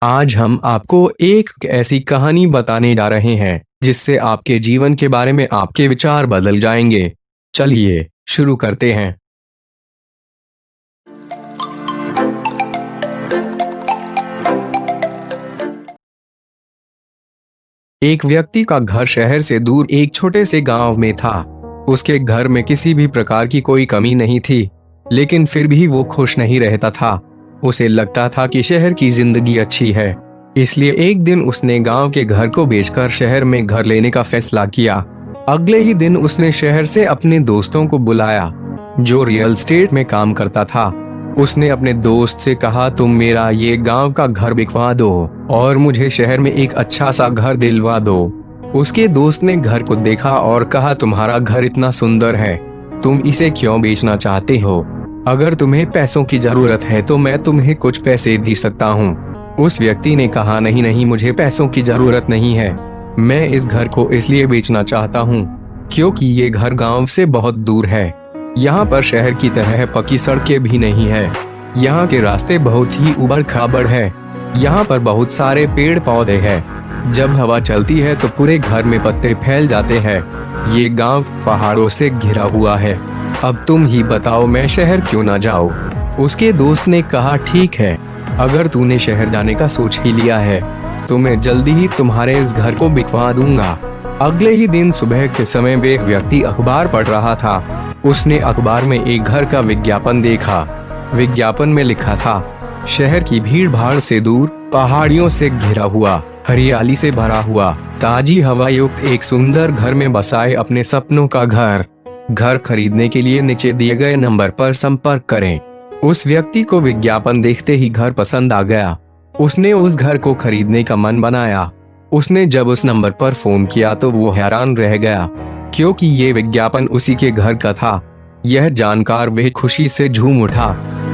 आज हम आपको एक ऐसी कहानी बताने जा रहे हैं जिससे आपके जीवन के बारे में आपके विचार बदल जाएंगे। चलिए शुरू करते हैं। एक व्यक्ति का घर शहर से दूर एक छोटे से गांव में था। उसके घर में किसी भी प्रकार की कोई कमी नहीं थी, लेकिन फिर भी वो खुश नहीं रहता था। उसे लगता था कि शहर की जिंदगी अच्छी है, इसलिए एक दिन उसने गांव के घर को बेचकर शहर में घर लेने का फैसला किया। अगले ही दिन उसने शहर से अपने दोस्तों को बुलाया जो रियल एस्टेट में काम करता था। उसने अपने दोस्त से कहा, तुम मेरा ये गांव का घर बिकवा दो और मुझे शहर में एक अच्छा सा घर दिलवा दो। उसके दोस्त ने घर को देखा और कहा, तुम्हारा घर इतना सुंदर है, तुम इसे क्यों बेचना चाहते हो? अगर तुम्हें पैसों की जरूरत है तो मैं तुम्हें कुछ पैसे दे सकता हूँ। उस व्यक्ति ने कहा, नहीं नहीं, मुझे पैसों की जरूरत नहीं है। मैं इस घर को इसलिए बेचना चाहता हूँ क्योंकि ये घर गांव से बहुत दूर है। यहाँ पर शहर की तरह पक्की सड़कें भी नहीं है। यहाँ के रास्ते बहुत ही उबड़ खाबड़ है। यहाँ पर बहुत सारे पेड़ पौधे हैं। जब हवा चलती है तो पूरे घर में पत्ते फैल जाते हैं। ये गांव पहाड़ों से घिरा हुआ है। अब तुम ही बताओ, मैं शहर क्यों ना जाऊँ? उसके दोस्त ने कहा, ठीक है, अगर तूने शहर जाने का सोच ही लिया है तो मैं जल्दी ही तुम्हारे इस घर को बिकवा दूंगा। अगले ही दिन सुबह के समय वे एक व्यक्ति अखबार पढ़ रहा था। उसने अखबार में एक घर का विज्ञापन देखा। विज्ञापन में लिखा था, शहर की भीड़ भाड़ से दूर, पहाड़ियों से घिरा हुआ, हरियाली से भरा हुआ, ताजी हवा युक्त एक सुंदर घर में बसाए अपने सपनों का घर। घर खरीदने के लिए नीचे दिए गए नंबर पर संपर्क करें। उस व्यक्ति को विज्ञापन देखते ही घर पसंद आ गया। उसने उस घर को खरीदने का मन बनाया। उसने जब उस नंबर पर फोन किया तो वो हैरान रह गया क्योंकि ये विज्ञापन उसी के घर का था। यह जानकर वह खुशी से झूम उठा।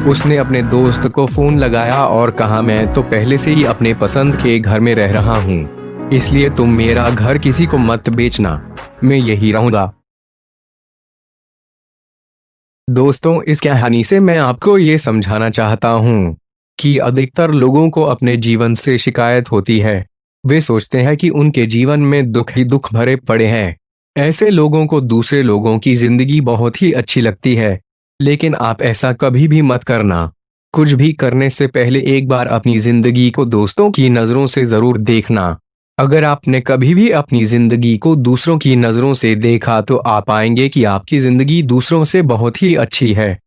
उसने अपने दोस्त को फोन लगाया और कहा, मैं तो पहले से ही अपने पसंद के घर में रह रहा हूँ, इसलिए तुम मेरा घर किसी को मत बेचना, मैं यही रहूंगा। दोस्तों, इस कहानी से मैं आपको ये समझाना चाहता हूँ कि अधिकतर लोगों को अपने जीवन से शिकायत होती है। वे सोचते हैं कि उनके जीवन में दुख ही दुख भरे पड़े हैं। ऐसे लोगों को दूसरे लोगों की जिंदगी बहुत ही अच्छी लगती है, लेकिन आप ऐसा कभी भी मत करना। कुछ भी करने से पहले एक बार अपनी जिंदगी को दोस्तों की नजरों से जरूर देखना। अगर आपने कभी भी अपनी जिंदगी को दूसरों की नजरों से देखा तो आप पाएंगे कि आपकी जिंदगी दूसरों से बहुत ही अच्छी है।